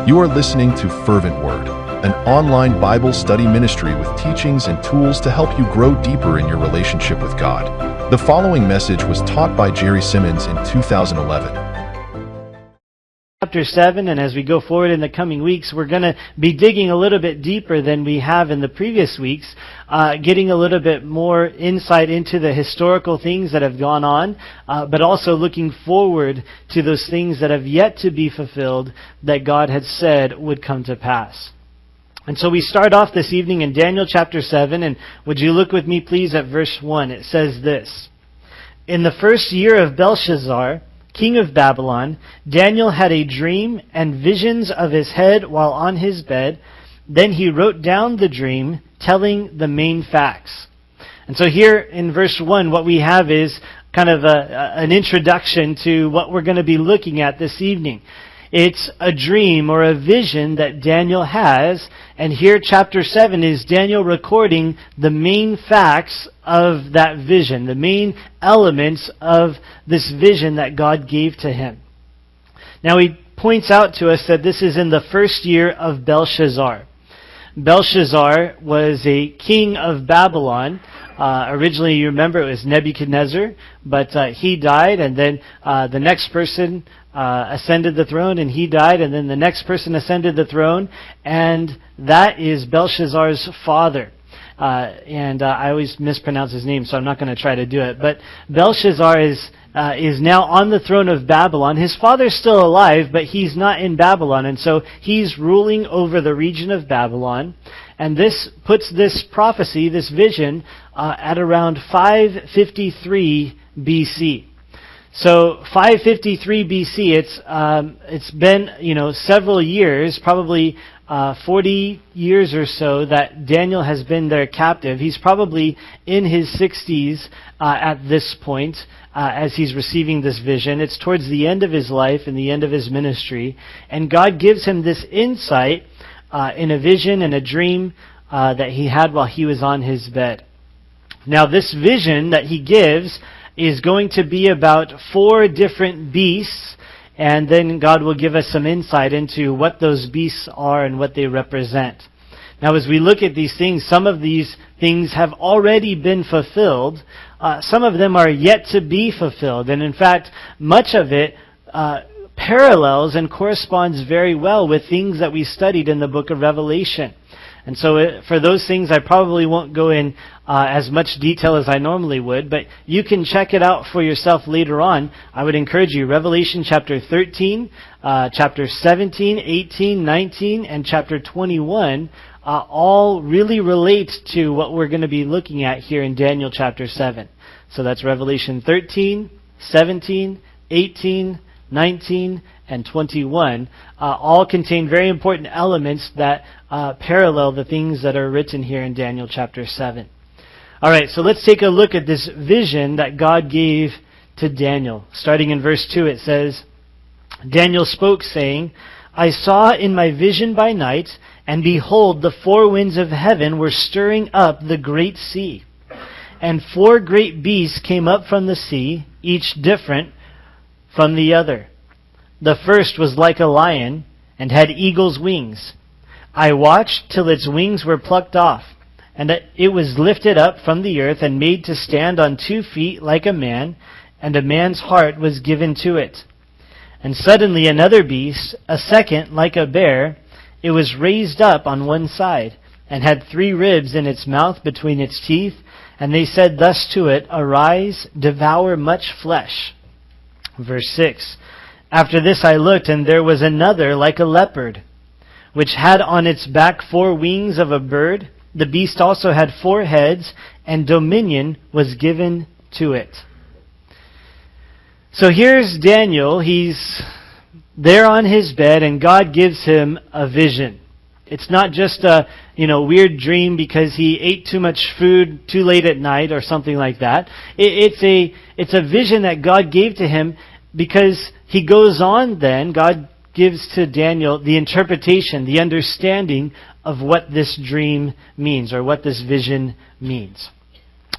You are listening to Fervent Word, an online Bible study ministry with teachings and tools to help you grow deeper in your relationship with God. The following message was taught by B Simmons in 2011. Chapter 7, and as we go forward in the coming weeks, we're going to be digging a little bit deeper than we have in the previous weeks, getting a little bit more insight into the historical things that have gone on, but also looking forward to those things that have yet to be fulfilled that God had said would come to pass. And so we start off this evening in Daniel chapter 7, and would you look with me please at verse 1. It says this: "In the first year of Belshazzar, king of Babylon, Daniel had a dream and visions of his head while on his bed. Then he wrote down the dream, telling the main facts." And so here in verse 1, what we have is kind of an introduction to what we're going to be looking at this evening. It's a dream or a vision that Daniel has, and here chapter 7 is Daniel recording the main facts of that vision, the main elements of this vision that God gave to him. Now he points out to us that this is in the first year of Belshazzar. Belshazzar was a king of Babylon. Originally, you remember, it was Nebuchadnezzar, but he died, and then the next person ascended the throne, and he died, and then the next person ascended the throne, and that is Belshazzar's father. I always mispronounce his name, so I'm not going to try to do it. But Belshazzar is now on the throne of Babylon. His father's still alive, but he's not in Babylon, and so he's ruling over the region of Babylon. And this puts this prophecy, this vision, at around 553 BC. So 553 BC, it's been several years, probably 40 years or so that Daniel has been there captive. He's probably in his 60s at this point as he's receiving this vision. It's towards the end of his life and the end of his ministry. And God gives him this insight in a vision and a dream that he had while he was on his bed. Now this vision that he gives is going to be about 4 different beasts, and then God will give us some insight into what those beasts are and what they represent. Now as we look at these things, some of these things have already been fulfilled. Some of them are yet to be fulfilled. And in fact, much of it parallels and corresponds very well with things that we studied in the book of Revelation. And so for those things, I probably won't go in as much detail as I normally would, but you can check it out for yourself later on. I would encourage you, Revelation chapter 13, chapter 17, 18, 19, and chapter 21 all really relate to what we're going to be looking at here in Daniel chapter 7. So that's Revelation 13, 17, 18, 19, and 21 all contain very important elements that parallel the things that are written here in Daniel chapter 7. All right, so let's take a look at this vision that God gave to Daniel. Starting in verse 2, it says, "Daniel spoke, saying, I saw in my vision by night, and behold, the 4 winds of heaven were stirring up the great sea. And 4 great beasts came up from the sea, each different from the other. The first was like a lion, and had eagle's wings. I watched till its wings were plucked off, and it was lifted up from the earth and made to stand on 2 feet like a man, and a man's heart was given to it. And suddenly another beast, a second like a bear, it was raised up on one side, and had 3 ribs in its mouth between its teeth, and they said thus to it, Arise, devour much flesh." Verse 6, "After this I looked, and there was another like a leopard, which had on its back 4 wings of a bird. The beast also had 4 heads, and dominion was given to it." So here's Daniel. He's there on his bed, and God gives him a vision. It's not just a weird dream because he ate too much food too late at night or something like that. It's a vision that God gave to him because he goes on then, God gives to Daniel the interpretation, the understanding of what this dream means or what this vision means.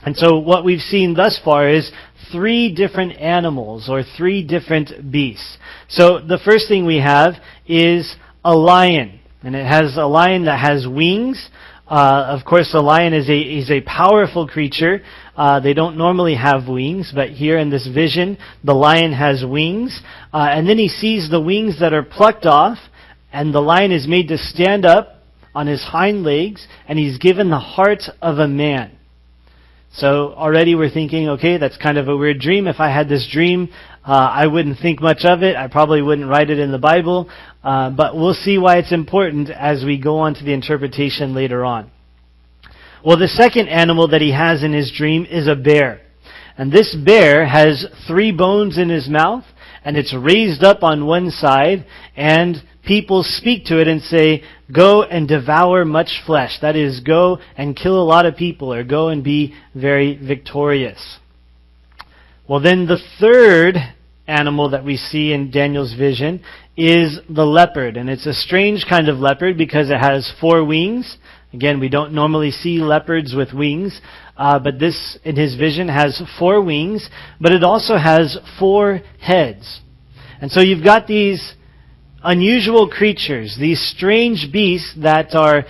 And so what we've seen thus far is 3 different animals or 3 different beasts. So the first thing we have is a lion. And it has a lion that has wings. Of course, the lion is a powerful creature. They don't normally have wings, but here in this vision, the lion has wings. And then he sees the wings that are plucked off, and the lion is made to stand up on his hind legs, and he's given the heart of a man. So already we're thinking, okay, that's kind of a weird dream. If I had this dream, I wouldn't think much of it. I probably wouldn't write it in the Bible. But we'll see why it's important as we go on to the interpretation later on. Well, the second animal that he has in his dream is a bear. And this bear has 3 bones in his mouth, and it's raised up on one side, and people speak to it and say, go and devour much flesh. That is, go and kill a lot of people, or go and be very victorious. Well, then the third animal that we see in Daniel's vision is the leopard. And it's a strange kind of leopard because it has 4 wings. Again, we don't normally see leopards with wings. But this, in his vision, has 4 wings. But it also has 4 heads. And so you've got these unusual creatures, these strange beasts that are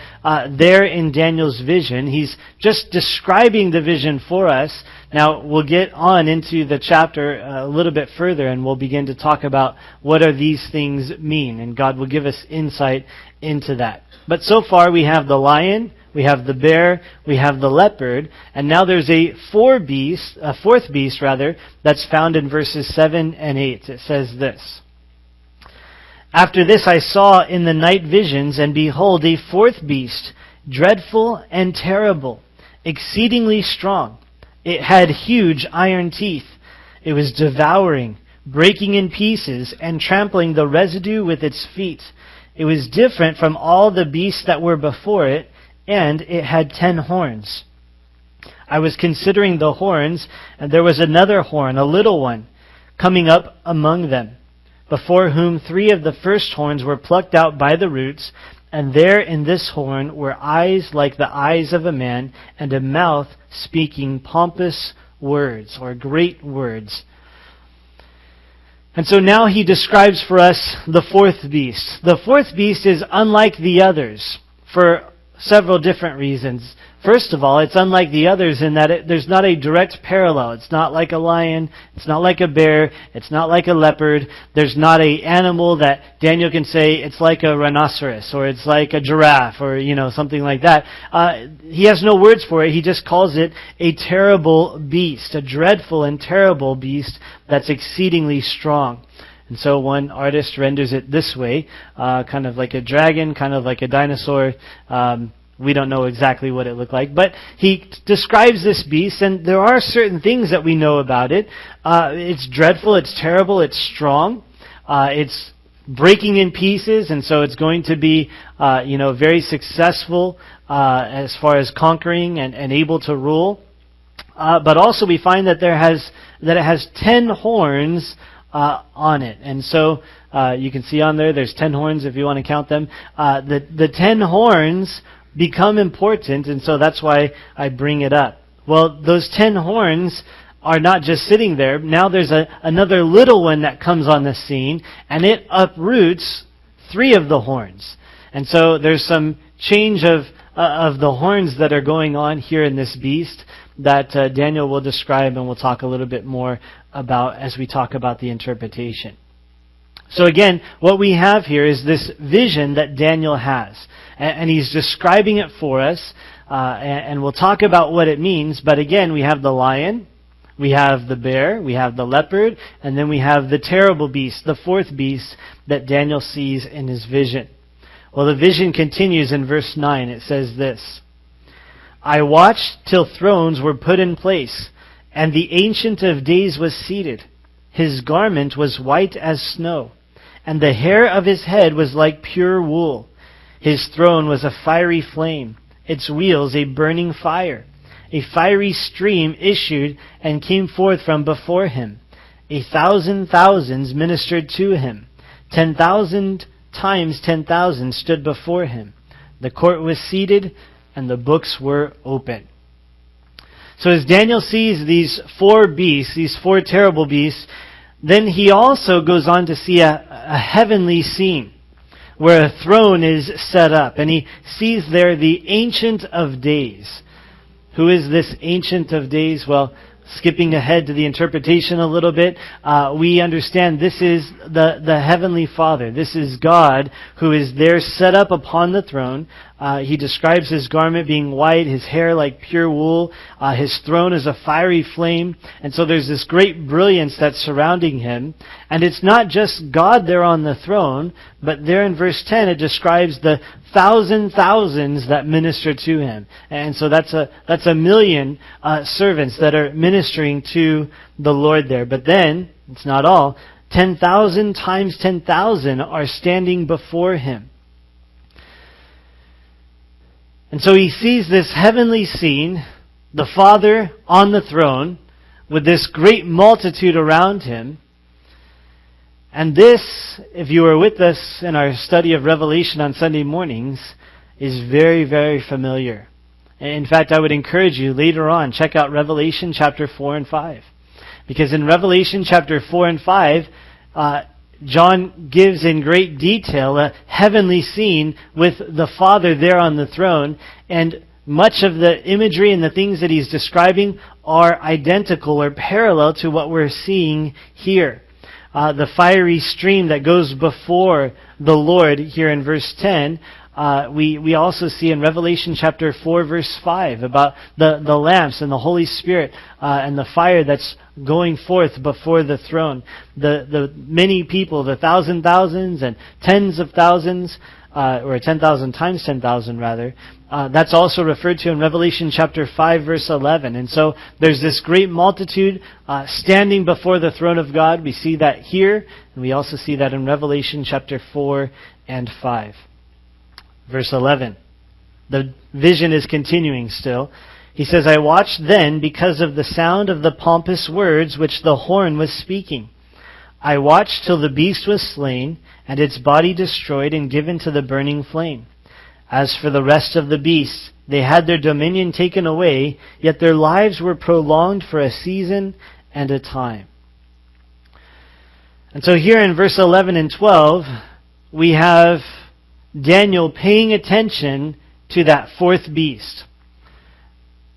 there in Daniel's vision. He's just describing the vision for us. Now, we'll get on into the chapter a little bit further, and we'll begin to talk about what are these things mean, and God will give us insight into that. But so far, we have the lion, we have the bear, we have the leopard, and now there's a fourth beast, that's found in verses 7 and 8. It says this: After this I saw in the night visions, and behold, a 4th beast, dreadful and terrible, exceedingly strong. It had huge iron teeth. It was devouring, breaking in pieces, and trampling the residue with its feet. It was different from all the beasts that were before it, and it had 10 horns. I was considering the horns, and there was another horn, a little one, coming up among them, before whom 3 of the first horns were plucked out by the roots, and there in this horn were eyes like the eyes of a man, and a mouth speaking pompous words, or great words. And so now he describes for us the 4th beast. The 4th beast is unlike the others for several different reasons. First of all, it's unlike the others in that there's not a direct parallel. It's not like a lion. It's not like a bear. It's not like a leopard. There's not an animal that Daniel can say it's like a rhinoceros or it's like a giraffe or, something like that. He has no words for it. He just calls it a terrible beast, a dreadful and terrible beast that's exceedingly strong. And so one artist renders it this way, kind of like a dragon, kind of like a dinosaur. We don't know exactly what it looked like, but he describes this beast, and there are certain things that we know about it. It's dreadful, it's terrible, it's strong, it's breaking in pieces, and so it's going to be, very successful as far as conquering and able to rule. But also we find that it has 10 horns on it, and so you can see on there's 10 horns if you want to count them. The 10 horns become important, and so that's why I bring it up. Well, those 10 horns are not just sitting there. Now there's another little one that comes on the scene, and it uproots 3 of the horns. And so there's some change of the horns that are going on here in this beast that Daniel will describe, and we'll talk a little bit more about as we talk about the interpretation. So again, what we have here is this vision that Daniel has. And he's describing it for us. And we'll talk about what it means. But again, we have the lion, we have the bear, we have the leopard, and then we have the terrible beast, the 4th beast that Daniel sees in his vision. Well, the vision continues in verse 9. It says this: I watched till thrones were put in place, and the Ancient of Days was seated. His garment was white as snow, and the hair of his head was like pure wool. His throne was a fiery flame, its wheels a burning fire. A fiery stream issued and came forth from before him. 1,000 thousands ministered to him. 10,000 times 10,000 stood before him. The court was seated, and the books were open. So as Daniel sees these 4 beasts, these 4 terrible beasts, then he also goes on to see a heavenly scene. where a throne is set up. And he sees there the Ancient of Days. Who is this Ancient of Days? Well, skipping ahead to the interpretation a little bit, we understand this is the Heavenly Father. This is God who is there set up upon the throne. He describes His garment being white, His hair like pure wool, His throne is a fiery flame. And so there's this great brilliance that's surrounding Him. And it's not just God there on the throne, but there in verse 10 it describes the thousands that minister to Him. And so that's a million servants that are ministering to the Lord there. But then, it's not all, 10,000 times 10,000 are standing before Him. And so He sees this heavenly scene, the Father on the throne, with this great multitude around Him. And this, if you were with us in our study of Revelation on Sunday mornings, is very, very familiar. In fact, I would encourage you later on, check out Revelation chapter 4 and 5. Because in Revelation chapter 4 and 5, John gives in great detail a heavenly scene with the Father there on the throne, and much of the imagery and the things that he's describing are identical or parallel to what we're seeing here. The fiery stream that goes before the Lord here in verse 10, we also see in Revelation chapter 4 verse 5 about the lamps and the Holy Spirit and the fire that's going forth before the throne. The many people, the thousands and tens of thousands, or 10,000 times 10,000 rather, that's also referred to in Revelation chapter 5 verse 11. And so there's this great multitude standing before the throne of God. We see that here, and we also see that in Revelation chapter 4 and 5. Verse 11. The vision is continuing still. He says, I watched then because of the sound of the pompous words which the horn was speaking. I watched till the beast was slain, and its body destroyed and given to the burning flame. As for the rest of the beasts, they had their dominion taken away, yet their lives were prolonged for a season and a time. And so here in verse 11 and 12, we have Daniel paying attention to that fourth beast.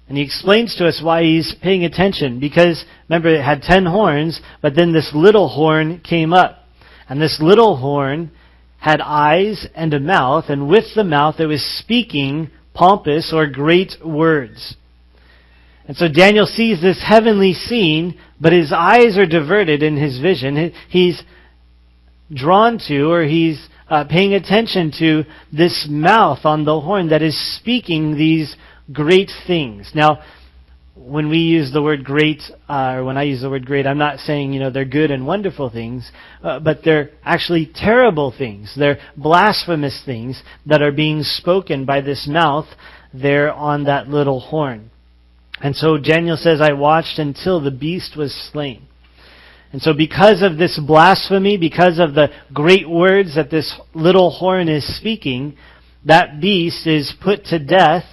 And he explains to us why he's paying attention. Because, remember, it had 10 horns, but then this little horn came up. And this little horn had eyes and a mouth, and with the mouth it was speaking pompous or great words. And so Daniel sees this heavenly scene, but his eyes are diverted in his vision. He's drawn to, or he's paying attention to this mouth on the horn that is speaking these great things. Now, when we use the word great, or when I use the word great, I'm not saying, they're good and wonderful things, but they're actually terrible things. They're blasphemous things that are being spoken by this mouth there on that little horn. And so Daniel says, I watched until the beast was slain. And so because of this blasphemy, because of the great words that this little horn is speaking, that beast is put to death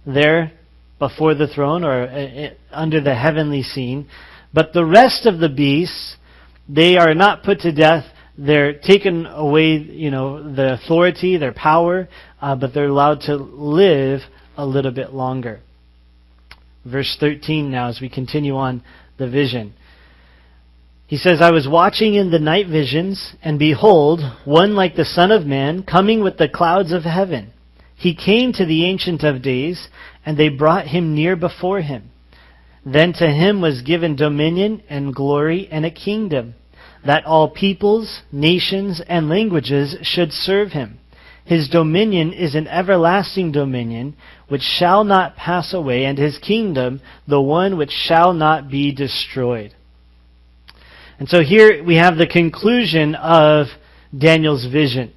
there before the throne or under the heavenly scene. But the rest of the beasts, they are not put to death. They're taken away, their authority, their power, but they're allowed to live a little bit longer. Verse 13 now, as we continue on the vision. He says, I was watching in the night visions, and behold, one like the Son of Man, coming with the clouds of heaven. He came to the Ancient of Days, and they brought him near before him. Then to him was given dominion and glory and a kingdom, that all peoples, nations, and languages should serve him. His dominion is an everlasting dominion, which shall not pass away, and his kingdom, the one which shall not be destroyed. And so here we have the conclusion of Daniel's vision.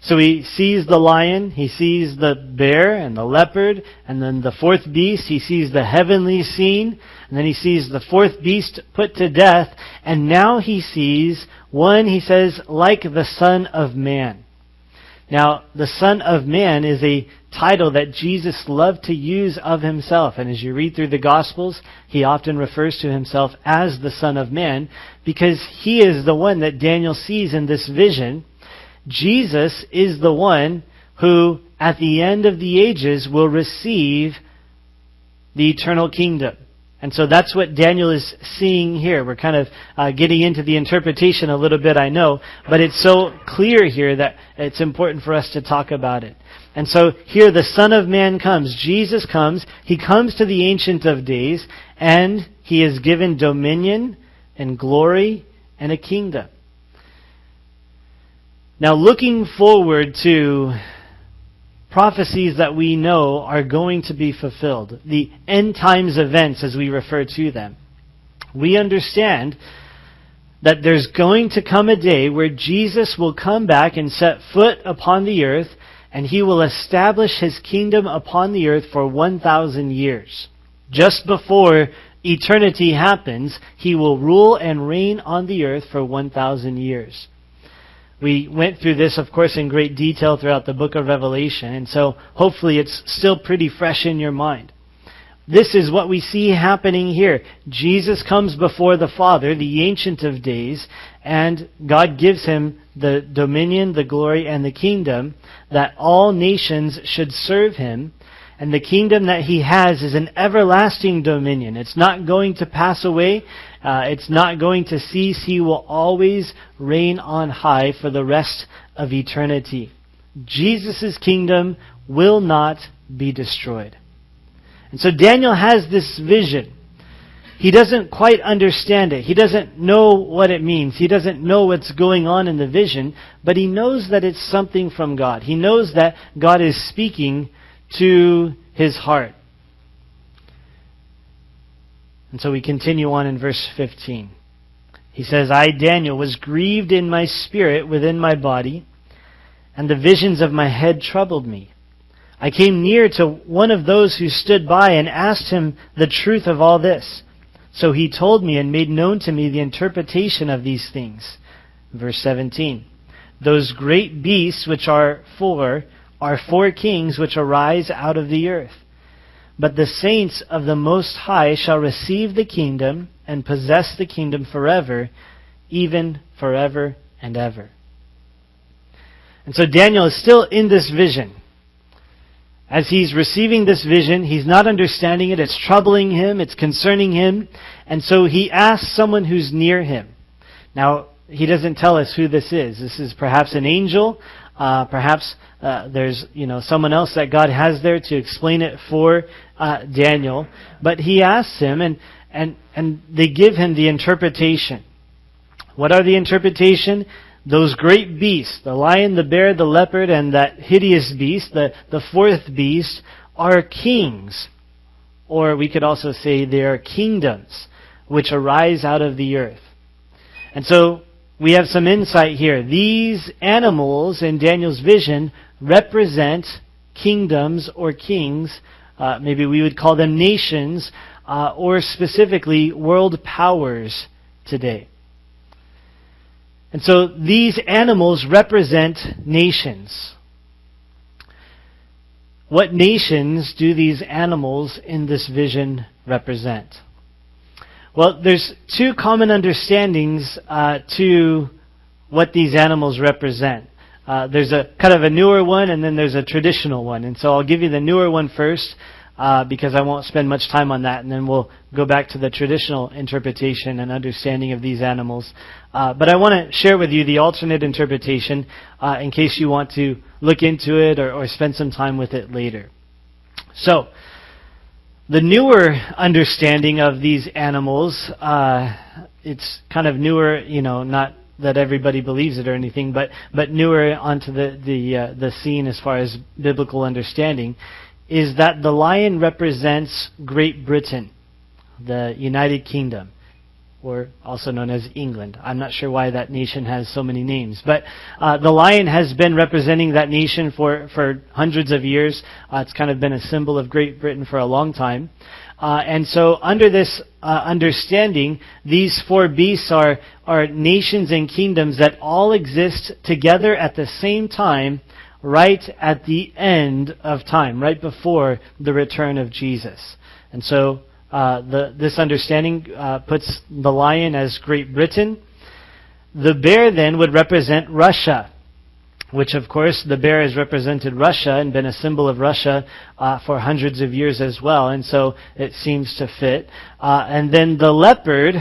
So he sees the lion, he sees the bear and the leopard, and then the fourth beast, he sees the heavenly scene, and then he sees the fourth beast put to death, and now he sees one, he says, like the Son of Man. Now, the Son of Man is a title that Jesus loved to use of himself. And as you read through the Gospels, he often refers to himself as the Son of Man because he is the one that Daniel sees in this vision. Jesus is the one who, at the end of the ages, will receive the eternal kingdom. And so that's what Daniel is seeing here. We're kind of getting into the interpretation a little bit, I know, but it's so clear here that it's important for us to talk about it. And so here the Son of Man comes. Jesus comes. He comes to the Ancient of Days, and He is given dominion and glory and a kingdom. Now, looking forward to prophecies that we know are going to be fulfilled, the end times events as we refer to them, we understand that there's going to come a day where Jesus will come back and set foot upon the earth, and He will establish His kingdom upon the earth for 1,000 years. Just before eternity happens, He will rule and reign on the earth for 1,000 years. We went through this, of course, in great detail throughout the book of Revelation, and so hopefully it's still pretty fresh in your mind. This is what we see happening here. Jesus comes before the Father, the Ancient of Days, and God gives Him the dominion, the glory, and the kingdom that all nations should serve Him. And the kingdom that He has is an everlasting dominion. It's not going to pass away. It's not going to cease. He will always reign on high for the rest of eternity. Jesus' kingdom will not be destroyed. And so Daniel has this vision. He doesn't quite understand it. He doesn't know what it means. He doesn't know what's going on in the vision, but he knows that it's something from God. He knows that God is speaking to his heart. And so we continue on in verse 15. He says, I, Daniel, was grieved in my spirit within my body, and the visions of my head troubled me. I came near to one of those who stood by and asked him the truth of all this. So he told me and made known to me the interpretation of these things. Verse 17. Those great beasts which are four kings which arise out of the earth. But the saints of the Most High shall receive the kingdom and possess the kingdom forever, even forever and ever. And so Daniel is still in this vision. As he's receiving this vision, he's not understanding it. It's troubling him. It's concerning him. And so he asks someone who's near him. Now, he doesn't tell us who this is. This is perhaps an angel. Perhaps there's someone else that God has there to explain it for Daniel. But he asks him, and they give him the interpretation. What are the interpretation? Those great beasts, the lion, the bear, the leopard, and that hideous beast, the fourth beast, are kings. Or we could also say they are kingdoms which arise out of the earth. And so we have some insight here. These animals in Daniel's vision represent kingdoms or kings. Maybe we would call them nations, or specifically world powers today. And so these animals represent nations. What nations do these animals in this vision represent? Well, there's two common understandings to what these animals represent. There's a kind of a newer one, and then there's a traditional one. And so I'll give you the newer one first, because I won't spend much time on that, and then we'll go back to the traditional interpretation and understanding of these animals. But I want to share with you the alternate interpretation in case you want to look into it or spend some time with it later. So, the newer understanding of these animals, it's kind of newer, not that everybody believes it or anything, but newer onto the scene as far as biblical understanding, is that the lion represents Great Britain, the United Kingdom, or also known as England. I'm not sure why that nation has so many names, but the lion has been representing that nation for hundreds of years. It's kind of been a symbol of Great Britain for a long time. And so under this understanding, these four beasts are nations and kingdoms that all exist together at the same time, right at the end of time, right before the return of Jesus. And so this understanding puts the lion as Great Britain. The bear then would represent Russia. which of course the bear has represented Russia and been a symbol of Russia for hundreds of years as well, and so it seems to fit. And then the leopard,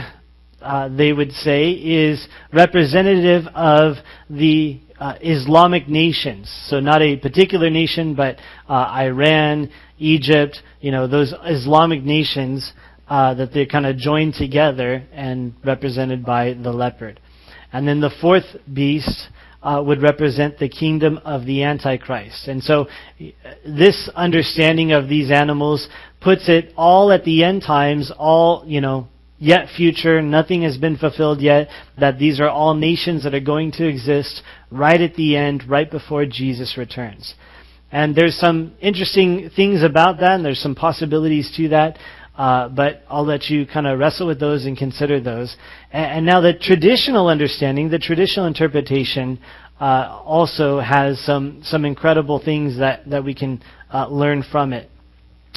they would say, is representative of the Islamic nations. So not a particular nation, but Iran, Egypt, those Islamic nations that they're kind of joined together and represented by the leopard. And then the fourth beast would represent the kingdom of the Antichrist. And so this understanding of these animals puts it all at the end times, all, yet future, nothing has been fulfilled yet, that these are all nations that are going to exist right at the end, right before Jesus returns. And there's some interesting things about that, and there's some possibilities to that, but I'll let you kind of wrestle with those and consider those. And now the traditional understanding, the traditional interpretation, also has some incredible things that we can learn from it.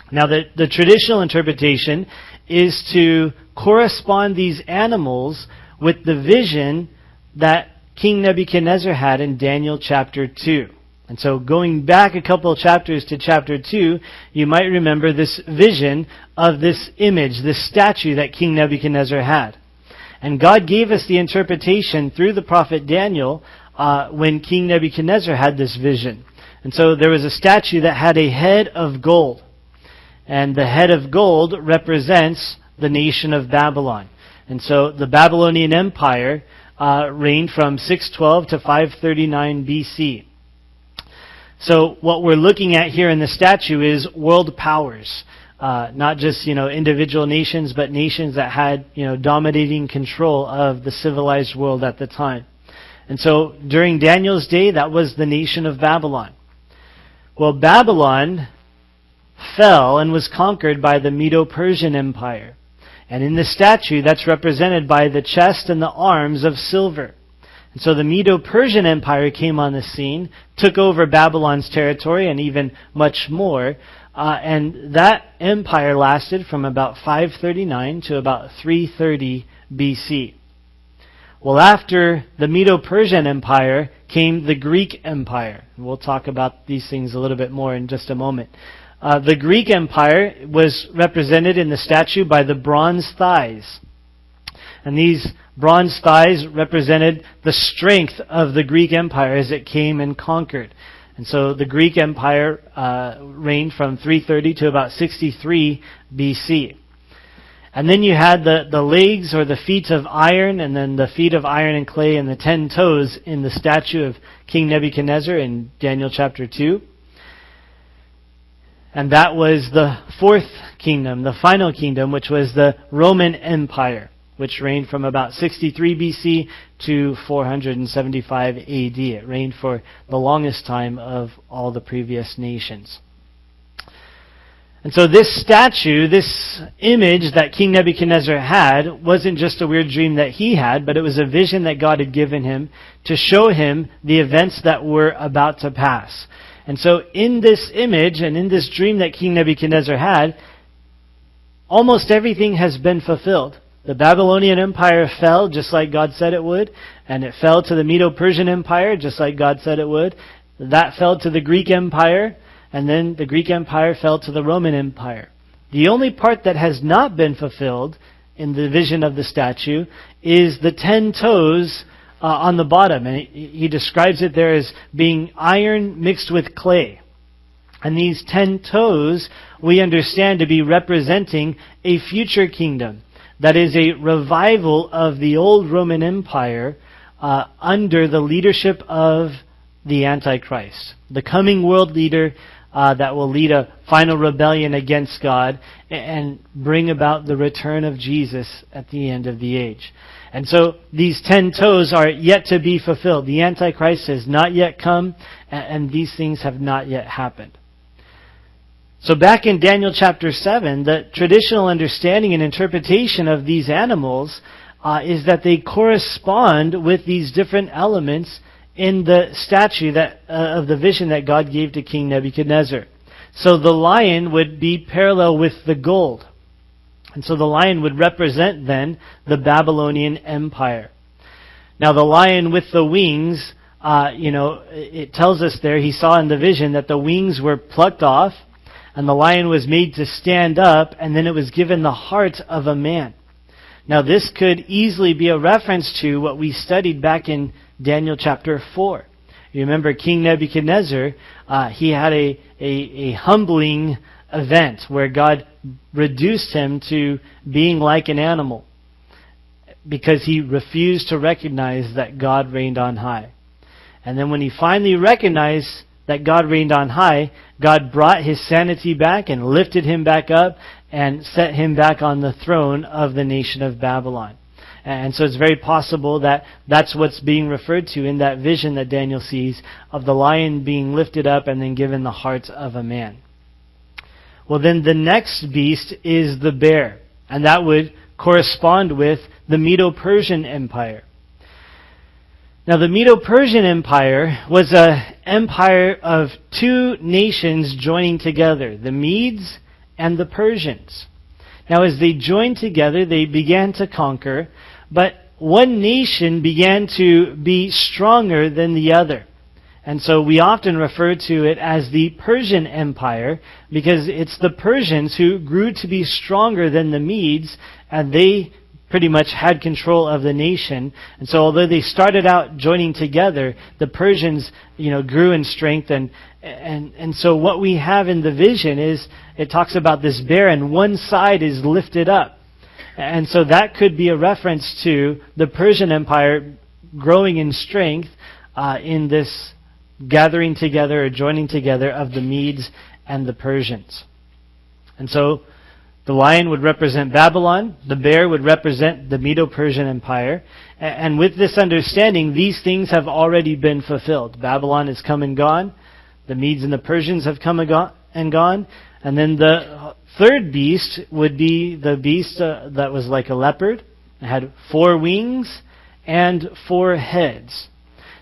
Now the traditional interpretation is to correspond these animals with the vision that King Nebuchadnezzar had in Daniel chapter 2. And so going back a couple of chapters to chapter 2, you might remember this vision of this image, this statue that King Nebuchadnezzar had. And God gave us the interpretation through the prophet Daniel when King Nebuchadnezzar had this vision. And so there was a statue that had a head of gold. And the head of gold represents the nation of Babylon. And so the Babylonian Empire reigned from 612 to 539 BC. So what we're looking at here in the statue is world powers. Not just, individual nations, but nations that had, dominating control of the civilized world at the time. And so during Daniel's day, that was the nation of Babylon. Well, Babylon fell and was conquered by the Medo-Persian Empire. And in the statue, that's represented by the chest and the arms of silver. And so the Medo-Persian Empire came on the scene, took over Babylon's territory and even much more. And that empire lasted from about 539 to about 330 BC. Well, after the Medo-Persian Empire came the Greek Empire. We'll talk about these things a little bit more in just a moment. The Greek Empire was represented in the statue by the bronze thighs. And these bronze thighs represented the strength of the Greek Empire as it came and conquered. And so the Greek Empire reigned from 330 to about 63 BC. And then you had the legs or the feet of iron, and then the feet of iron and clay, and the 10 toes in the statue of King Nebuchadnezzar in Daniel chapter 2. And that was the fourth kingdom, the final kingdom, which was the Roman Empire, which reigned from about 63 BC to 475 AD. It reigned for the longest time of all the previous nations. And so this statue, this image that King Nebuchadnezzar had, wasn't just a weird dream that he had, but it was a vision that God had given him to show him the events that were about to pass. And so in this image and in this dream that King Nebuchadnezzar had, almost everything has been fulfilled. The Babylonian Empire fell just like God said it would, and it fell to the Medo-Persian Empire just like God said it would. That fell to the Greek Empire, and then the Greek Empire fell to the Roman Empire. The only part that has not been fulfilled in the vision of the statue is the 10 toes on the bottom. And he describes it there as being iron mixed with clay. And these 10 toes we understand to be representing a future kingdom. That is a revival of the old Roman Empire under the leadership of the Antichrist, the coming world leader that will lead a final rebellion against God and bring about the return of Jesus at the end of the age. And so these 10 toes are yet to be fulfilled. The Antichrist has not yet come, and these things have not yet happened. So back in Daniel chapter 7, the traditional understanding and interpretation of these animals is that they correspond with these different elements in the statue of the vision that God gave to King Nebuchadnezzar. So the lion would be parallel with the gold. And so the lion would represent then the Babylonian Empire. Now the lion with the wings it tells us there, he saw in the vision that the wings were plucked off, and the lion was made to stand up, and then it was given the heart of a man. Now this could easily be a reference to what we studied back in Daniel chapter 4. You remember King Nebuchadnezzar, he had a humbling event where God reduced him to being like an animal because he refused to recognize that God reigned on high. And then when he finally recognized that God reigned on high, God brought his sanity back and lifted him back up and set him back on the throne of the nation of Babylon. And so it's very possible that that's what's being referred to in that vision that Daniel sees of the lion being lifted up and then given the heart of a man. Well, then the next beast is the bear, and that would correspond with the Medo-Persian Empire. Now, the Medo-Persian Empire was an empire of two nations joining together, the Medes and the Persians. Now, as they joined together, they began to conquer, but one nation began to be stronger than the other. And so we often refer to it as the Persian Empire because it's the Persians who grew to be stronger than the Medes, and they pretty much had control of the nation. And so although they started out joining together, the Persians, grew in strength. And so what we have in the vision is it talks about this bear and one side is lifted up. And so that could be a reference to the Persian Empire growing in strength in this gathering together or joining together of the Medes and the Persians. And so the lion would represent Babylon, the bear would represent the Medo-Persian Empire, and with this understanding, these things have already been fulfilled. Babylon has come and gone, the Medes and the Persians have come and gone, and then the third beast would be the beast that was like a leopard. It had 4 wings and 4 heads.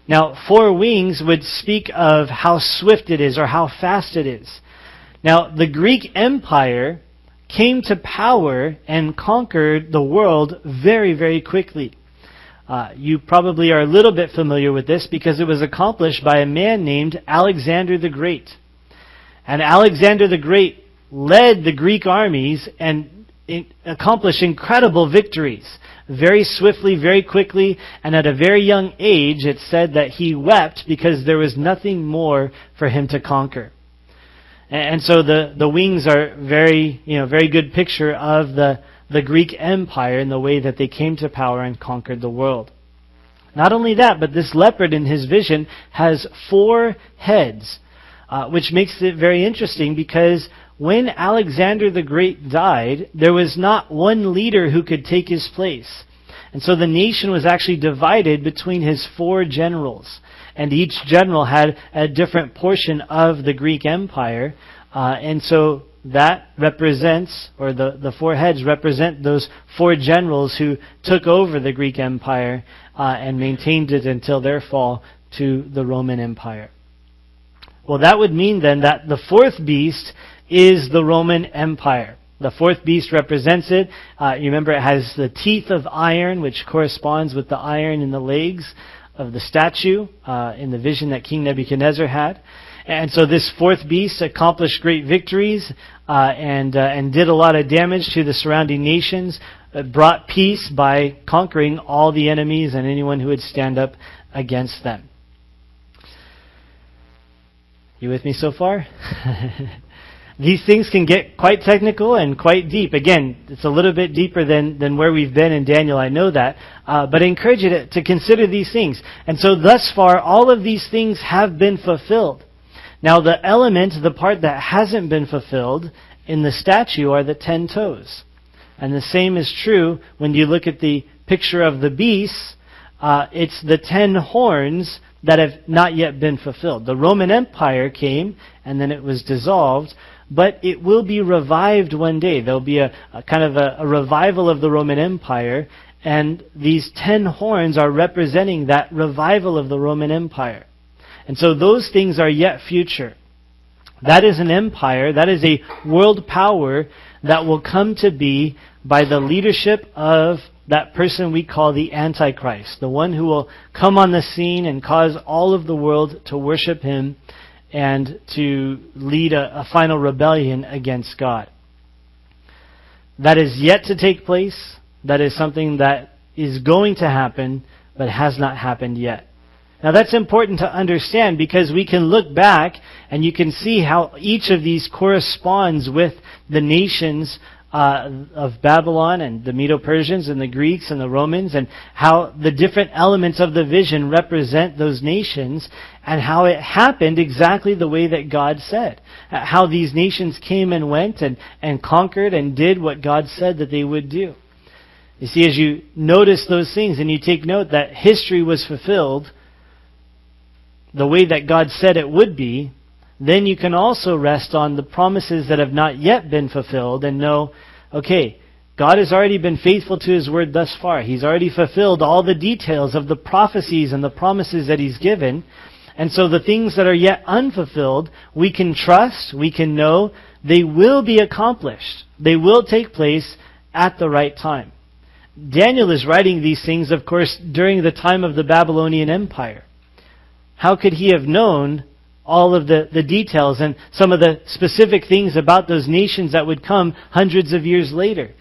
Now, 4 wings would speak of how swift it is or how fast it is. Now, the Greek Empire came to power and conquered the world very, very quickly. You probably are a little bit familiar with this because it was accomplished by a man named Alexander the Great. And Alexander the Great led the Greek armies and accomplished incredible victories very swiftly, very quickly, and at a very young age it said that he wept because there was nothing more for him to conquer. And so the wings are very good picture of the Greek Empire and the way that they came to power and conquered the world. Not only that, but this leopard in his vision has 4 heads, which makes it very interesting because when Alexander the Great died, there was not one leader who could take his place. And so the nation was actually divided between his 4 generals. And each general had a different portion of the Greek Empire. And so that represents, or the 4 heads represent those 4 generals who took over the Greek Empire and maintained it until their fall to the Roman Empire. Well, that would mean then that the 4th beast is the Roman Empire. The 4th beast represents it. You remember it has the teeth of iron, which corresponds with the iron in the legs of the statue in the vision that King Nebuchadnezzar had. And so this 4th beast accomplished great victories and did a lot of damage to the surrounding nations. It brought peace by conquering all the enemies and anyone who would stand up against them. You with me so far? These things can get quite technical and quite deep. Again, it's a little bit deeper than where we've been in Daniel, I know that. But I encourage you to consider these things. And so thus far, all of these things have been fulfilled. Now the element, the part that hasn't been fulfilled in the statue are the 10 toes. And the same is true when you look at the picture of the beasts. It's the 10 horns that have not yet been fulfilled. The Roman Empire came and then it was dissolved, but it will be revived one day. There'll be a kind of a revival of the Roman Empire, and these 10 horns are representing that revival of the Roman Empire. And so those things are yet future. That is an empire, that is a world power that will come to be by the leadership of that person we call the Antichrist, the one who will come on the scene and cause all of the world to worship him and to lead a final rebellion against God. That is yet to take place. That is something that is going to happen, but has not happened yet. Now that's important to understand, because we can look back and you can see how each of these corresponds with the nations of Babylon and the Medo-Persians and the Greeks and the Romans, and how the different elements of the vision represent those nations, and how it happened exactly the way that God said. How these nations came and went and conquered and did what God said that they would do. You see, as you notice those things and you take note that history was fulfilled the way that God said it would be, then you can also rest on the promises that have not yet been fulfilled and know, okay, God has already been faithful to His word thus far. He's already fulfilled all the details of the prophecies and the promises that He's given. And so the things that are yet unfulfilled, we can trust, we can know they will be accomplished. They will take place at the right time. Daniel is writing these things, of course, during the time of the Babylonian Empire. How could he have known all of the details and some of the specific things about those nations that would come hundreds of years later?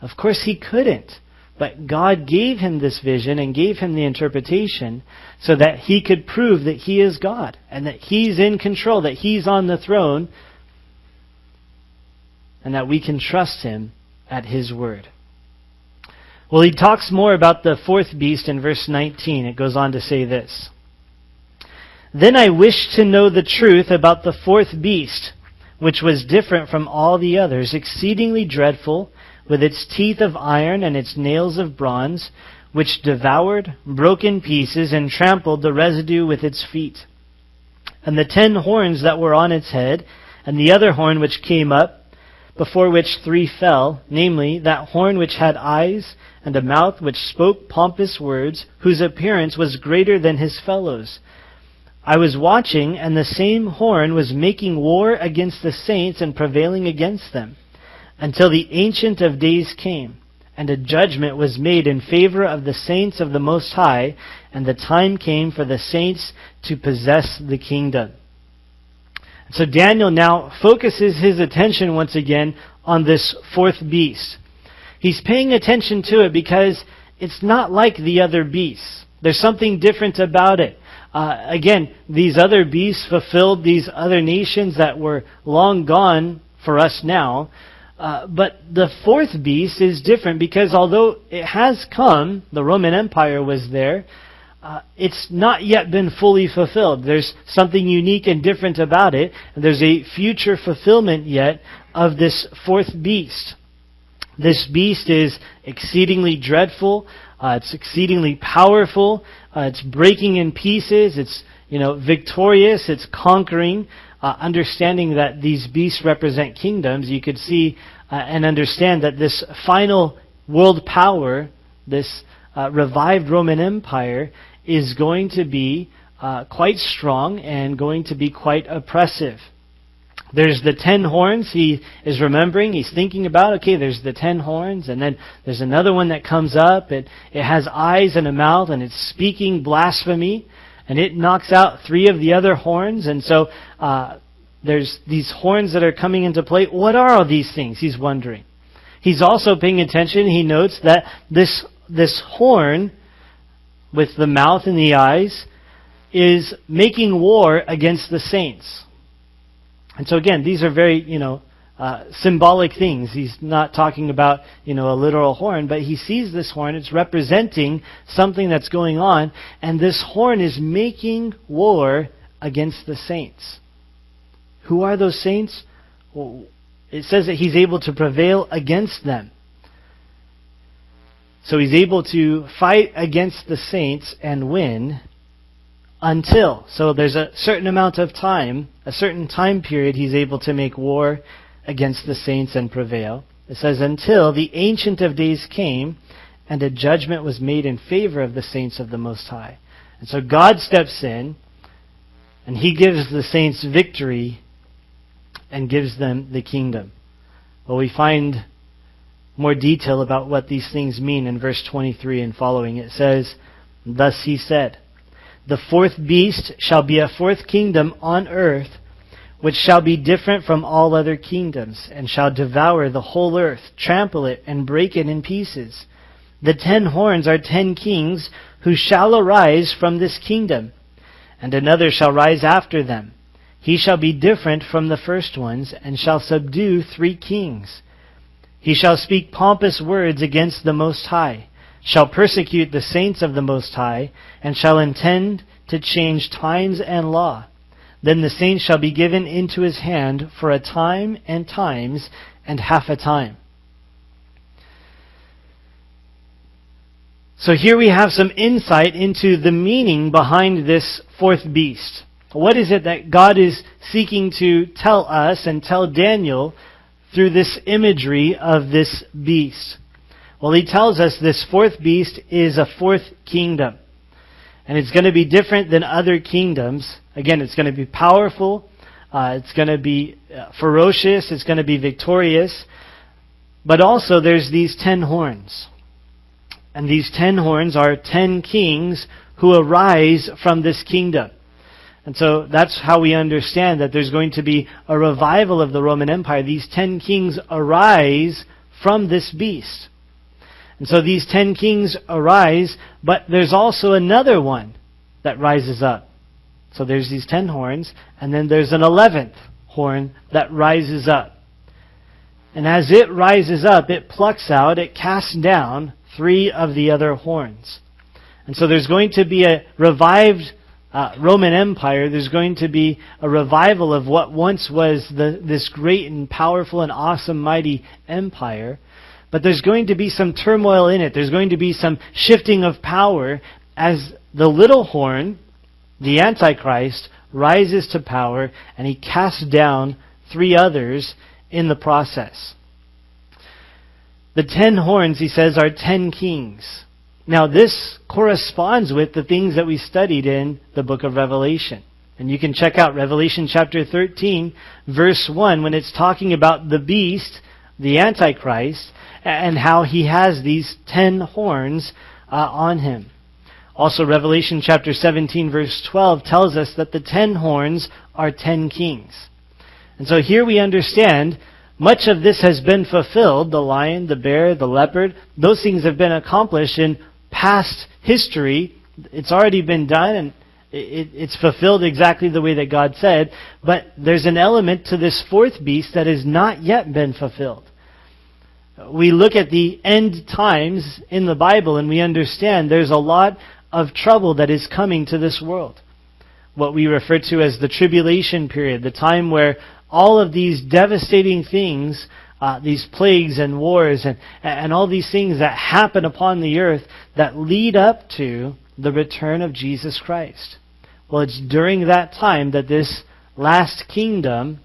Of course he couldn't. But God gave him this vision and gave him the interpretation so that he could prove that He is God and that He's in control, that He's on the throne, and that we can trust Him at His word. Well, he talks more about the fourth beast in verse 19. It goes on to say this: "Then I wished to know the truth about the fourth beast, which was different from all the others, exceedingly dreadful, with its teeth of iron and its nails of bronze, which devoured, broke in pieces, and trampled the residue with its feet. And the 10 horns that were on its head, and the other horn which came up, before which 3 fell, namely, that horn which had eyes, and a mouth which spoke pompous words, whose appearance was greater than his fellows. I was watching, and the same horn was making war against the saints and prevailing against them, until the Ancient of Days came, and a judgment was made in favor of the saints of the Most High, and the time came for the saints to possess the kingdom." So Daniel now focuses his attention once again on this fourth beast. He's paying attention to it because it's not like the other beasts. There's something different about it. Again, these other beasts fulfilled these other nations that were long gone for us now. But the fourth beast is different because although it has come, the Roman Empire was there, it's not yet been fully fulfilled. There's something unique and different about it. And there's a future fulfillment yet of this fourth beast. This beast is exceedingly dreadful. It's exceedingly powerful. It's breaking in pieces. It's victorious. It's conquering. Understanding that these beasts represent kingdoms, you could see and understand that this final world power, this revived Roman Empire, is going to be quite strong and going to be quite oppressive. There's the 10 horns he is remembering. He's thinking about, okay, there's the 10 horns, and then there's another one that comes up. It has eyes and a mouth, and it's speaking blasphemy, and it knocks out 3 of the other horns. And so there's these horns that are coming into play. What are all these things? He's wondering. He's also paying attention. He notes that this horn with the mouth and the eyes is making war against the saints. And so again, these are very, symbolic things. He's not talking about, a literal horn, but he sees this horn. It's representing something that's going on, and this horn is making war against the saints. Who are those saints? Well, it says that he's able to prevail against them. So he's able to fight against the saints and win until. So there's a certain amount of time, a certain time period he's able to make war against the saints and prevail. It says, until the Ancient of Days came and a judgment was made in favor of the saints of the Most High. And so God steps in and He gives the saints victory and gives them the kingdom. Well, we find more detail about what these things mean in verse 23 and following. It says, "Thus he said, the fourth beast shall be a fourth kingdom on earth, which shall be different from all other kingdoms, and shall devour the whole earth, trample it, and break it in pieces. The 10 horns are 10 kings, who shall arise from this kingdom, and another shall rise after them. He shall be different from the first ones, and shall subdue 3 kings. He shall speak pompous words against the Most High, shall persecute the saints of the Most High, and shall intend to change times and law. Then the saints shall be given into his hand for a time and times and half a time." So here we have some insight into the meaning behind this fourth beast. What is it that God is seeking to tell us and tell Daniel through this imagery of this beast? Well, he tells us this fourth beast is a fourth kingdom. And it's going to be different than other kingdoms. Again, it's going to be powerful. It's going to be ferocious. It's going to be victorious. But also there's these 10 horns. And these 10 horns are 10 kings who arise from this kingdom. And so that's how we understand that there's going to be a revival of the Roman Empire. These 10 kings arise from this beast. And so these 10 kings arise, but there's also another one that rises up. So there's these 10 horns, and then there's an 11th horn that rises up. And as it rises up, it plucks out, it casts down 3 of the other horns. And so there's going to be a revived Roman Empire. There's going to be a revival of what once was this great and powerful and awesome, mighty empire. But there's going to be some turmoil in it. There's going to be some shifting of power as the little horn, the Antichrist, rises to power, and he casts down 3 others in the process. The 10 horns, he says, are 10 kings. Now this corresponds with the things that we studied in the book of Revelation. And you can check out Revelation chapter 13, verse 1, when it's talking about the beast, the Antichrist, and how he has these 10 horns on him. Also, Revelation chapter 17, verse 12 tells us that the 10 horns are 10 kings. And so here we understand much of this has been fulfilled. The lion, the bear, the leopard, those things have been accomplished in past history. It's already been done, and it's fulfilled exactly the way that God said. But there's an element to this fourth beast that has not yet been fulfilled. We look at the end times in the Bible and we understand there's a lot of trouble that is coming to this world. What we refer to as the tribulation period, the time where all of these devastating things, these plagues and wars and all these things that happen upon the earth that lead up to the return of Jesus Christ. Well, it's during that time that this last kingdom,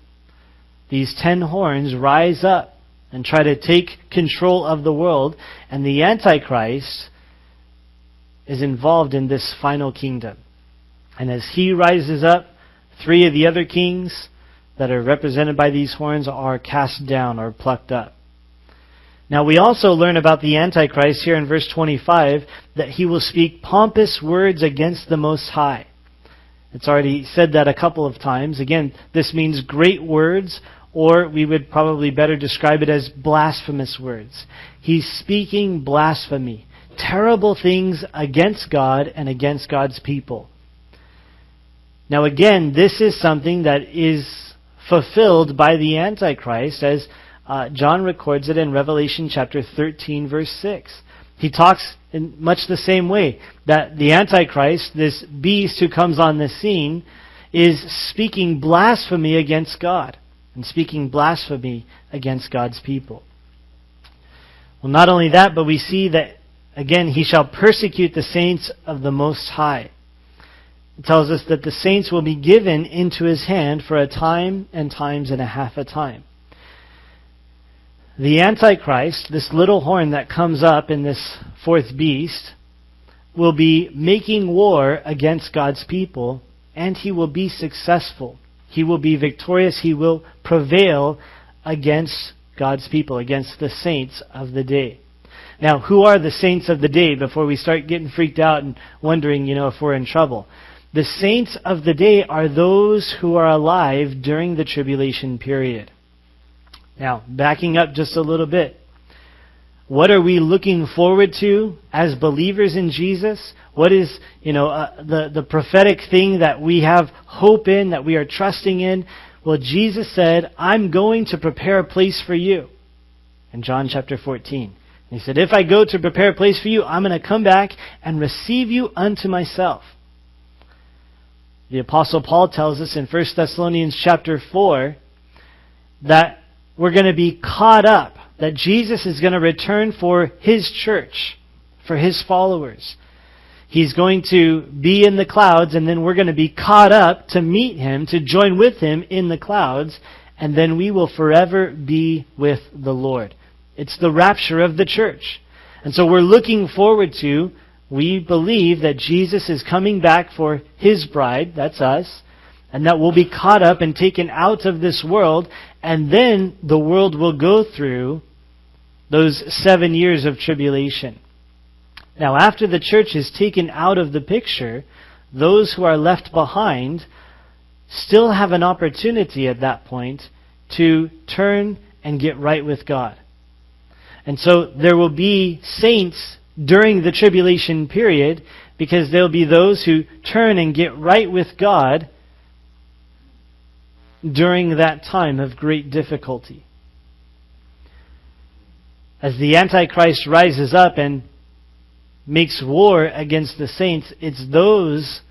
these 10 horns, rise up and try to take control of the world. And the Antichrist is involved in this final kingdom. And as he rises up, 3 of the other kings that are represented by these horns are cast down or plucked up. Now we also learn about the Antichrist here in verse 25, that he will speak pompous words against the Most High. It's already said that a couple of times. Again, this means great words, or we would probably better describe it as blasphemous words. He's speaking blasphemy, terrible things against God and against God's people. Now again, this is something that is fulfilled by the Antichrist, as John records it in Revelation chapter 13, verse 6. He talks in much the same way, that the Antichrist, this beast who comes on the scene, is speaking blasphemy against God and speaking blasphemy against God's people. Well, not only that, but we see that, again, he shall persecute the saints of the Most High. It tells us that the saints will be given into his hand for a time and times and a half a time. The Antichrist, this little horn that comes up in this fourth beast, will be making war against God's people, and he will be successful. He will be victorious. He will prevail against God's people, against the saints of the day. Now, who are the saints of the day before we start getting freaked out and wondering, if we're in trouble? The saints of the day are those who are alive during the tribulation period. Now, backing up just a little bit. What are we looking forward to as believers in Jesus? What is, the prophetic thing that we have hope in, that we are trusting in? Well, Jesus said, I'm going to prepare a place for you. In John chapter 14. He said, if I go to prepare a place for you, I'm going to come back and receive you unto myself. The Apostle Paul tells us in 1 Thessalonians chapter 4 that we're going to be caught up, that Jesus is going to return for His church, for His followers. He's going to be in the clouds, and then we're going to be caught up to meet Him, to join with Him in the clouds, and then we will forever be with the Lord. It's the rapture of the church. And so we're looking forward to, we believe that Jesus is coming back for His bride, that's us, and that we'll be caught up and taken out of this world, and then the world will go through those 7 years of tribulation. Now, after the church is taken out of the picture, those who are left behind still have an opportunity at that point to turn and get right with God. And so there will be saints during the tribulation period, because there will be those who turn and get right with God during that time of great difficulty. As the Antichrist rises up and makes war against the saints, it's those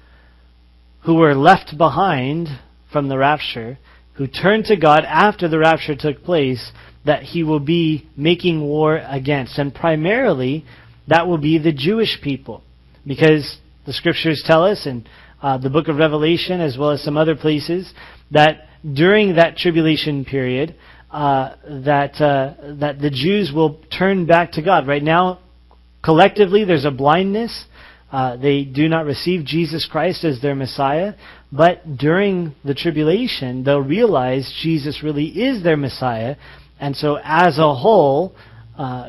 who were left behind from the rapture, who turned to God after the rapture took place, that He will be making war against. And primarily, that will be the Jewish people. Because the Scriptures tell us in the book of Revelation, as well as some other places, that during that tribulation period, that the Jews will turn back to God. Right now, collectively, there's a blindness. They do not receive Jesus Christ as their Messiah. But during the tribulation, they'll realize Jesus really is their Messiah. And so as a whole,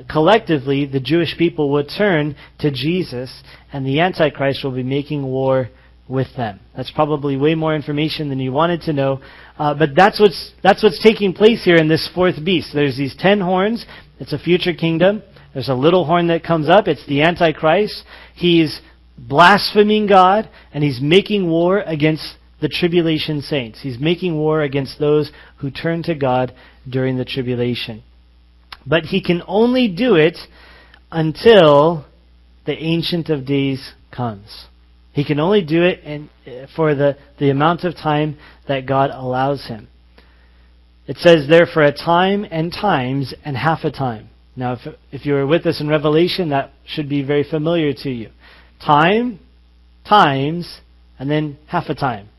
collectively, the Jewish people will turn to Jesus, and the Antichrist will be making war with them. That's probably way more information than you wanted to know. But that's what's taking place here in this fourth beast. There's these 10 horns. It's a future kingdom. There's a little horn that comes up. It's the Antichrist. He's blaspheming God, and he's making war against the tribulation saints. He's making war against those who turn to God during the tribulation. But he can only do it until the Ancient of Days comes. He can only do it for the amount of time that God allows him. It says there, for a time and times and half a time. Now, if you were with us in Revelation, that should be very familiar to you. Time, times, and then half a time.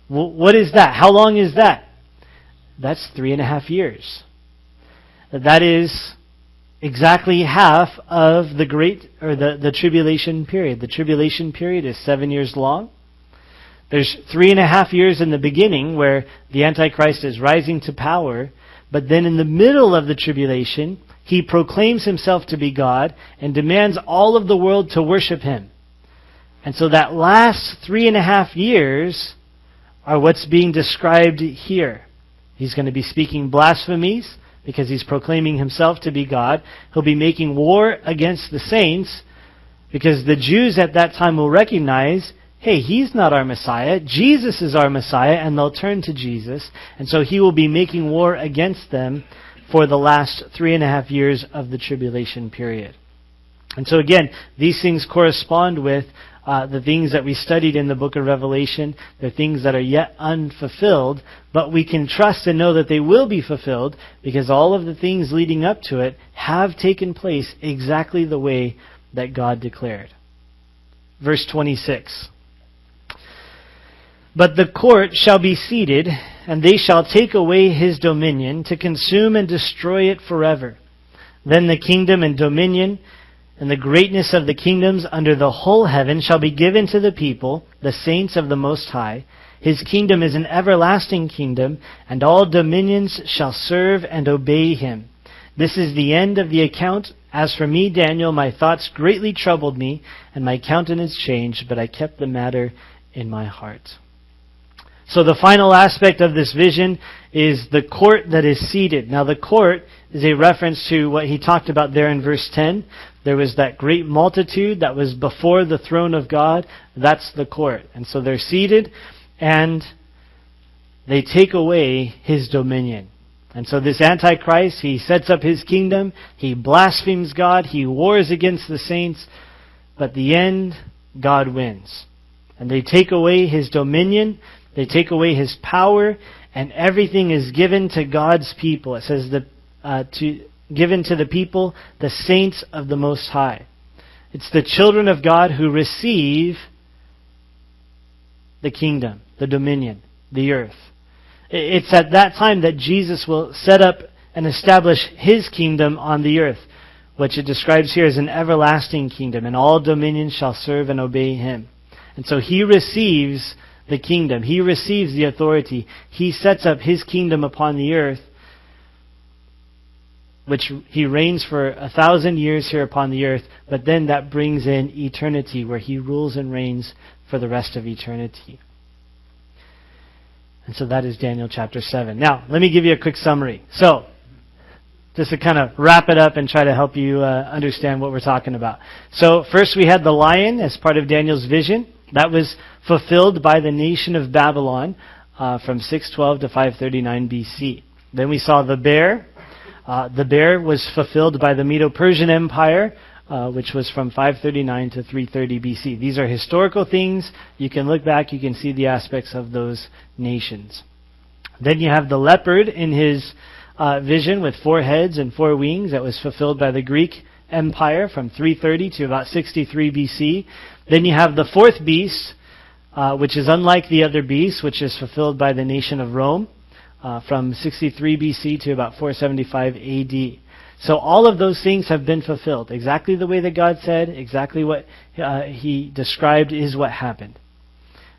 What is that? How long is that? That's 3.5 years. That is exactly half of the tribulation period. The tribulation period is 7 years long. There's 3.5 years in the beginning where the Antichrist is rising to power, but then in the middle of the tribulation, he proclaims himself to be God and demands all of the world to worship him. And so that last 3.5 years are what's being described here. He's going to be speaking blasphemies because he's proclaiming himself to be God. He'll be making war against the saints because the Jews at that time will recognize, hey, he's not our Messiah. Jesus is our Messiah, and they'll turn to Jesus. And so he will be making war against them for the last 3.5 years of the tribulation period. And so again, these things correspond with the things that we studied in the book of Revelation. They're things that are yet unfulfilled, but we can trust and know that they will be fulfilled because all of the things leading up to it have taken place exactly the way that God declared. Verse 26. But the court shall be seated, and they shall take away his dominion to consume and destroy it forever. Then the kingdom and dominion and the greatness of the kingdoms under the whole heaven shall be given to the people, the saints of the Most High. His kingdom is an everlasting kingdom, and all dominions shall serve and obey him. This is the end of the account. As for me, Daniel, my thoughts greatly troubled me, and my countenance changed, but I kept the matter in my heart. So the final aspect of this vision is the court that is seated. Now the court is a reference to what he talked about there in verse 10. There was that great multitude that was before the throne of God. That's the court. And so they're seated and they take away his dominion. And so this Antichrist, he sets up his kingdom. He blasphemes God. He wars against the saints. But the end, God wins. And they take away his dominion. They take away his power. And everything is given to God's people. It says given to the people, the saints of the Most High. It's the children of God who receive the kingdom, the dominion, the earth. It's at that time that Jesus will set up and establish his kingdom on the earth, which it describes here as an everlasting kingdom, and all dominions shall serve and obey him. And so he receives the kingdom. He receives the authority. He sets up his kingdom upon the earth, which he reigns for 1,000 years here upon the earth, but then that brings in eternity, where he rules and reigns for the rest of eternity. And so that is Daniel chapter 7. Now, let me give you a quick summary. So, just to kind of wrap it up and try to help you understand what we're talking about. So, first we had the lion as part of Daniel's vision. That was fulfilled by the nation of Babylon from 612 to 539 BC. Then we saw the bear. The bear was fulfilled by the Medo-Persian Empire, which was from 539 to 330 BC. These are historical things. You can look back, you can see the aspects of those nations. Then you have the leopard in his vision with 4 heads and 4 wings. That was fulfilled by the Greek Empire from 330 to about 63 BC. Then you have the 4th beast, which is unlike the other beasts, which is fulfilled by the nation of Rome from 63 BC to about 475 AD. So all of those things have been fulfilled. Exactly the way that God said, exactly what he described is what happened.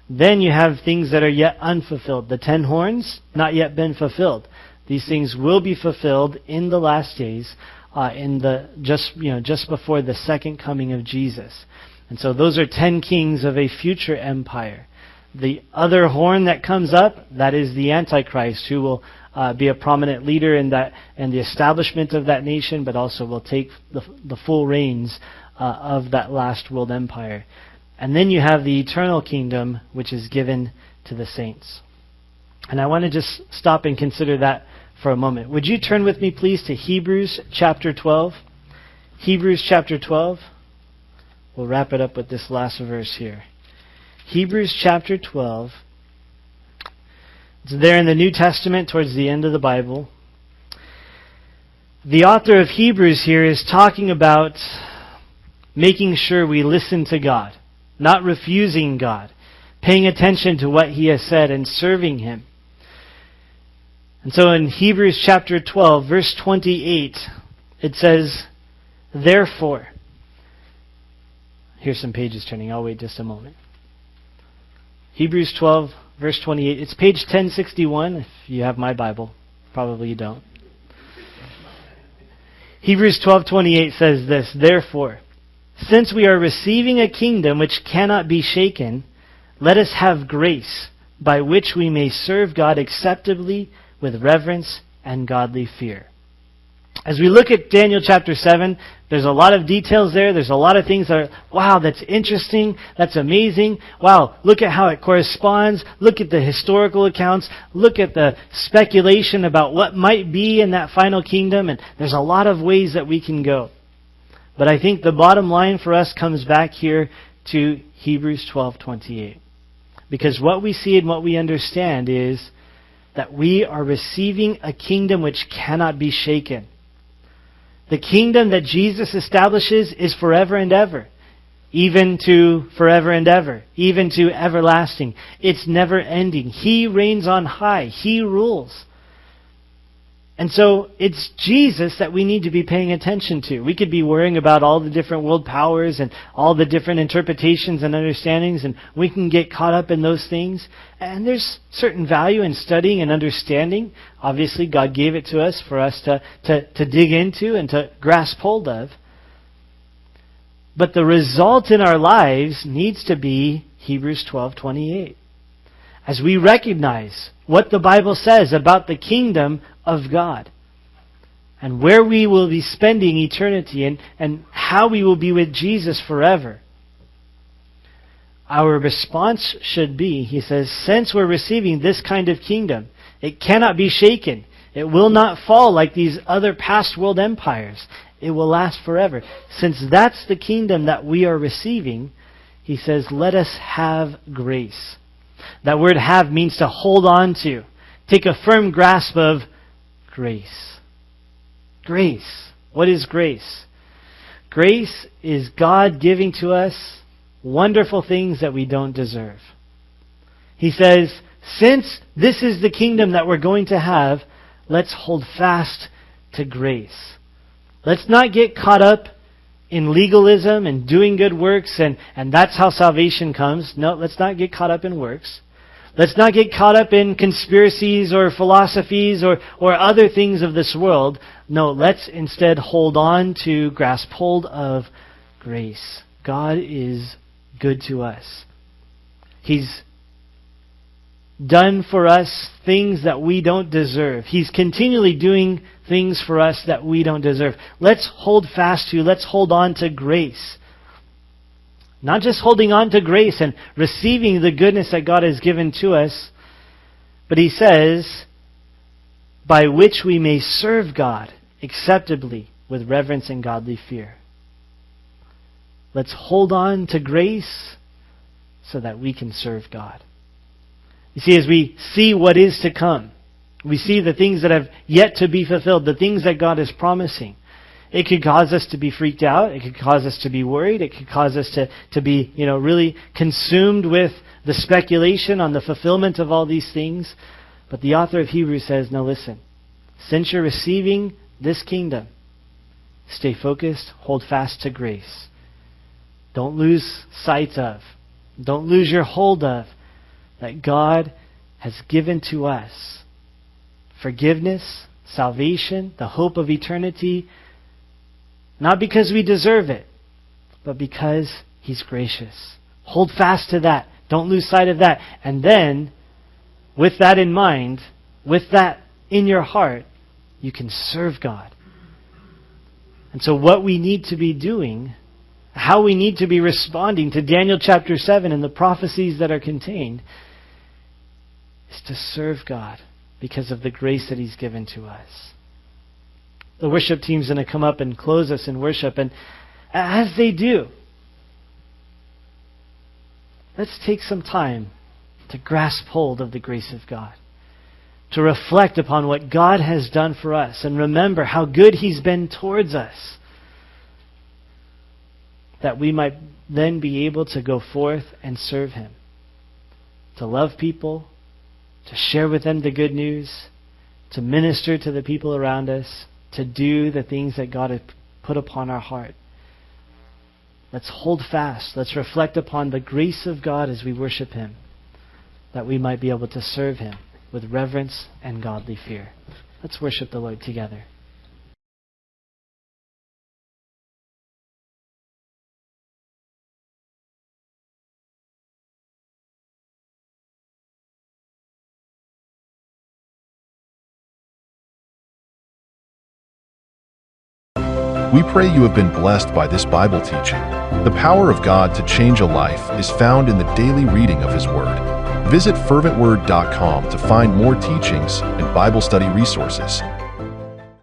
Then you have things that are yet unfulfilled. The 10 horns, not yet been fulfilled. These things will be fulfilled in the last days, just before the second coming of Jesus. And so those are 10 kings of a future empire. The other horn that comes up, that is the Antichrist, who will be a prominent leader in that and the establishment of that nation, but also will take the full reins of that last world empire. And then you have the eternal kingdom, which is given to the saints. And I want to just stop and consider that for a moment. Would you turn with me, please, to Hebrews chapter 12? Hebrews chapter 12. We'll wrap it up with this last verse here. Hebrews chapter 12. It's there in the New Testament towards the end of the Bible. The author of Hebrews here is talking about making sure we listen to God, not refusing God, paying attention to what he has said and serving him. And so in Hebrews chapter 12, verse 28, it says, therefore, here's some pages turning. I'll wait just a moment. Hebrews 12, verse 28. It's page 1061 if you have my Bible. Probably you don't. Hebrews 12:28 says this, therefore, since we are receiving a kingdom which cannot be shaken, let us have grace by which we may serve God acceptably with reverence and godly fear. As we look at Daniel chapter 7, there's a lot of details there. There's a lot of things that are, wow, that's interesting. That's amazing. Wow, look at how it corresponds. Look at the historical accounts. Look at the speculation about what might be in that final kingdom. And there's a lot of ways that we can go. But I think the bottom line for us comes back here to Hebrews 12:28. Because what we see and what we understand is that we are receiving a kingdom which cannot be shaken. The kingdom that Jesus establishes is forever and ever. Even to forever and ever. Even to everlasting. It's never ending. He reigns on high. He rules. And so it's Jesus that we need to be paying attention to. We could be worrying about all the different world powers and all the different interpretations and understandings, and we can get caught up in those things. And there's certain value in studying and understanding. Obviously, God gave it to us for us to dig into and to grasp hold of. But the result in our lives needs to be Hebrews 12:28. As we recognize what the Bible says about the kingdom of God and where we will be spending eternity and how we will be with Jesus forever, our response should be, he says, since we're receiving this kind of kingdom, it cannot be shaken. It will not fall like these other past world empires. It will last forever. Since that's the kingdom that we are receiving, he says, let us have grace. That word have means to hold on to. Take a firm grasp of grace. Grace. What is grace? Grace is God giving to us wonderful things that we don't deserve. He says, since this is the kingdom that we're going to have, let's hold fast to grace. Let's not get caught up in legalism and doing good works and that's how salvation comes. No, let's not get caught up in works. Let's not get caught up in conspiracies or philosophies or other things of this world. No, let's instead hold on to, grasp hold of grace. God is good to us. He's done for us things that we don't deserve. He's continually doing things for us that we don't deserve. Let's hold fast to, let's hold on to grace. Not just holding on to grace and receiving the goodness that God has given to us, but he says, by which we may serve God acceptably with reverence and godly fear. Let's hold on to grace so that we can serve God. You see, as we see what is to come, we see the things that have yet to be fulfilled, the things that God is promising. It could cause us to be freaked out. It could cause us to be worried. It could cause us to be, really consumed with the speculation on the fulfillment of all these things. But the author of Hebrews says, no, listen. Since you're receiving this kingdom, stay focused, hold fast to grace. Don't lose sight of, don't lose your hold of that God has given to us forgiveness, salvation, the hope of eternity, not because we deserve it, but because he's gracious. Hold fast to that. Don't lose sight of that. And then, with that in mind, with that in your heart, you can serve God. And so what we need to be doing, how we need to be responding to Daniel chapter 7 and the prophecies that are contained, is to serve God because of the grace that he's given to us. The worship team's going to come up and close us in worship. And as they do, let's take some time to grasp hold of the grace of God. To reflect upon what God has done for us. And remember how good he's been towards us. That we might then be able to go forth and serve him. To love people. To share with them the good news. To minister to the people around us. To do the things that God has put upon our heart. Let's hold fast. Let's reflect upon the grace of God as we worship him. That we might be able to serve him with reverence and godly fear. Let's worship the Lord together. We pray you have been blessed by this Bible teaching. The power of God to change a life is found in the daily reading of his word. Visit ferventword.com to find more teachings and Bible study resources.